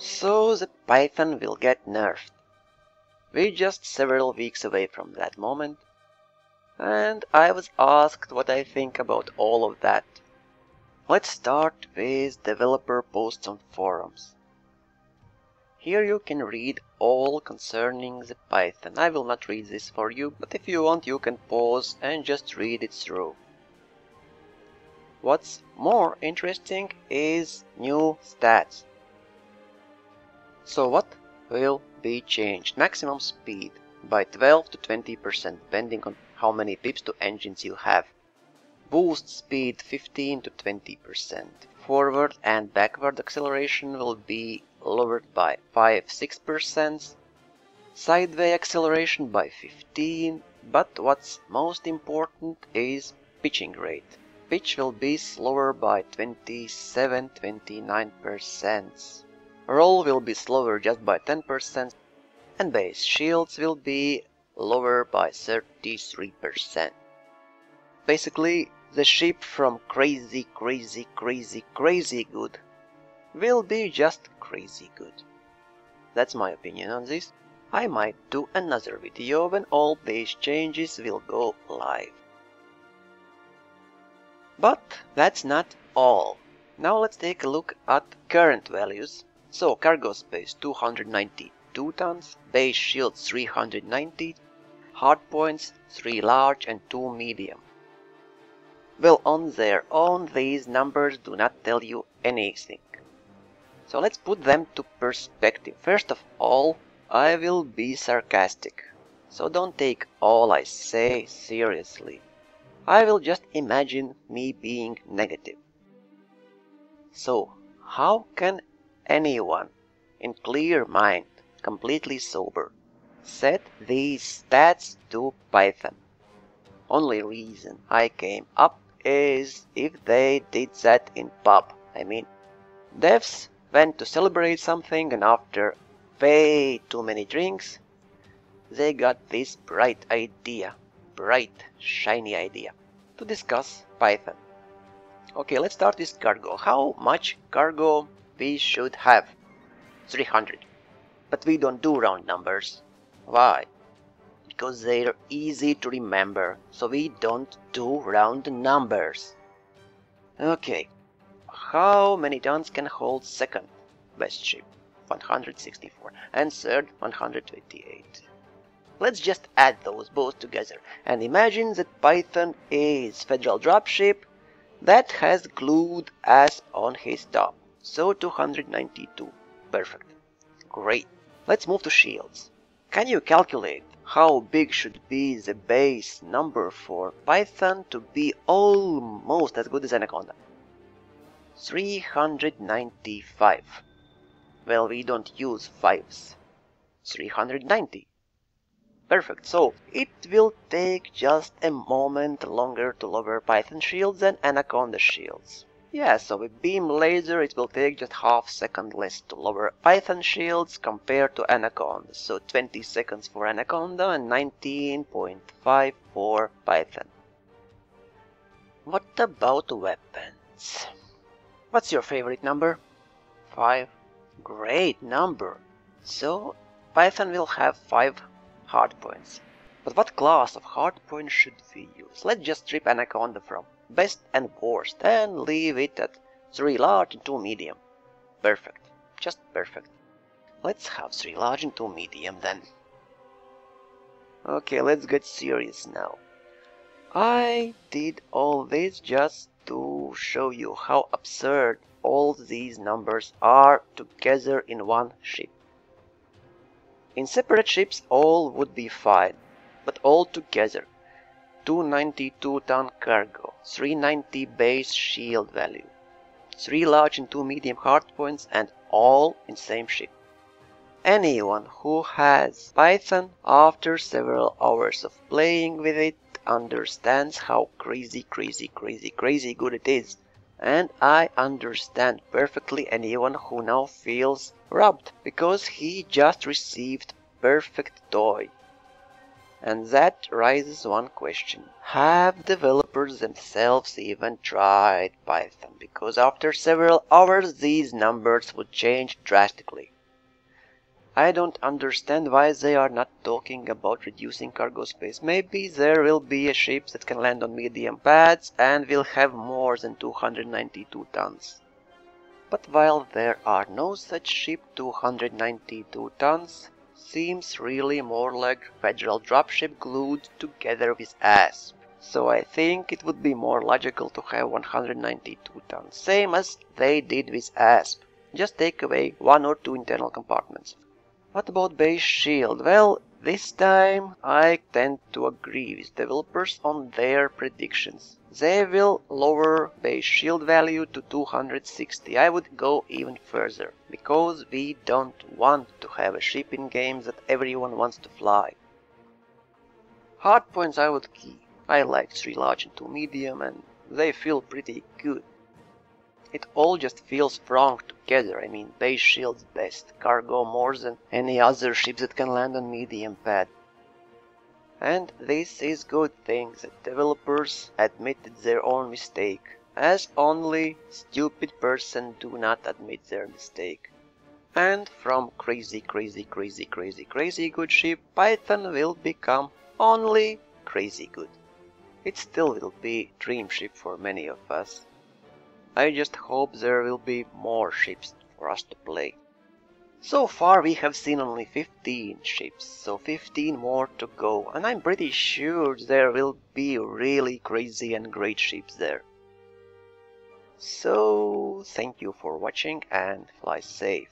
So the Python will get nerfed. We're just several weeks away from that moment, and I was asked what I think about all of that. Let's start with developer posts on forums. Here you can read all concerning the Python. I will not read this for you, but if you want you can pause and just read it through. What's more interesting is new stats. So what will be changed? Maximum speed by 12 to 20% depending on how many pips to engines you have. Boost speed 15 to 20%. Forward and backward acceleration will be lowered by 5-6%. Sideway acceleration by 15%. But what's most important is pitching rate. Pitch will be slower by 27-29%. Roll will be slower just by 10%, and base shields will be lower by 33%. Basically, the ship from crazy good will be just crazy good. That's my opinion on this. I might do another video when all these changes will go live. But that's not all. Now let's take a look at current values. So cargo space 292 tons, base shield 390, hardpoints 3 large and 2 medium. Well, on their own these numbers do not tell you anything. So let's put them to perspective. First of all, I will be sarcastic. So don't take all I say seriously. I will just imagine me being negative. So, how can anyone in clear mind, completely sober, set these stats to Python? Only reason I came up is if they did that in pub. I mean, devs went to celebrate something and after way too many drinks, they got this bright idea, bright, shiny idea, to discuss Python. Okay, let's start with cargo. How much cargo we should have? 300. But we don't do round numbers. Why? Because they're easy to remember, so we don't do round numbers. Okay, how many tons can hold second best ship? 164. And third, 128. Let's just add those both together and imagine that Python is federal dropship that has glued ASP on his top. So 292. Perfect. Great. Let's move to shields. Can you calculate how big should be the base number for Python to be almost as good as Anaconda? 395. Well, we don't use fives. 390. Perfect. So it will take just a moment longer to lower Python shields than Anaconda shields. Yeah, so with beam laser it will take just half second less to lower Python shields compared to Anaconda. So 20 seconds for Anaconda and 19.5 for Python. What about weapons? What's your favorite number? 5. Great number. So Python will have 5 hardpoints. But what class of hardpoint should we use? Let's just strip Anaconda from best and worst and leave it at 3 large and 2 medium. Perfect. Just perfect. Let's have 3 large and 2 medium then. Okay, let's get serious now. I did all this just to show you how absurd all these numbers are together in one ship. In separate ships all would be fine, but all together 292 ton cargo, 390 base shield value, 3 large and 2 medium hardpoints, and all in same ship. Anyone who has Python after several hours of playing with it understands how crazy good it is. And I understand perfectly anyone who now feels robbed because he just received perfect toy. And that raises one question. Have developers themselves even tried Python? Because after several hours these numbers would change drastically. I don't understand why they are not talking about reducing cargo space. Maybe there will be a ship that can land on medium pads and will have more than 292 tons. But while there are no such ship 292 tons, seems really more like federal dropship glued together with ASP. So I think it would be more logical to have 192 tons, same as they did with ASP. Just take away 1 or 2 internal compartments. What about base shield? Well, this time I tend to agree with developers on their predictions. They will lower base shield value to 260. I would go even further, because we don't want to have a ship in games that everyone wants to fly. Hardpoints I would keep. I like 3 large and 2 medium, and they feel pretty good. It all just feels strong together. I mean, base shield's best, cargo more than any other ships that can land on medium pad. And this is good thing that developers admitted their own mistake, as only stupid person do not admit their mistake. And from crazy good ship, Python will become only crazy good. It still will be dream ship for many of us. I just hope there will be more ships for us to play. So far we have seen only 15 ships, so 15 more to go, and I'm pretty sure there will be really crazy and great ships there. So thank you for watching and fly safe.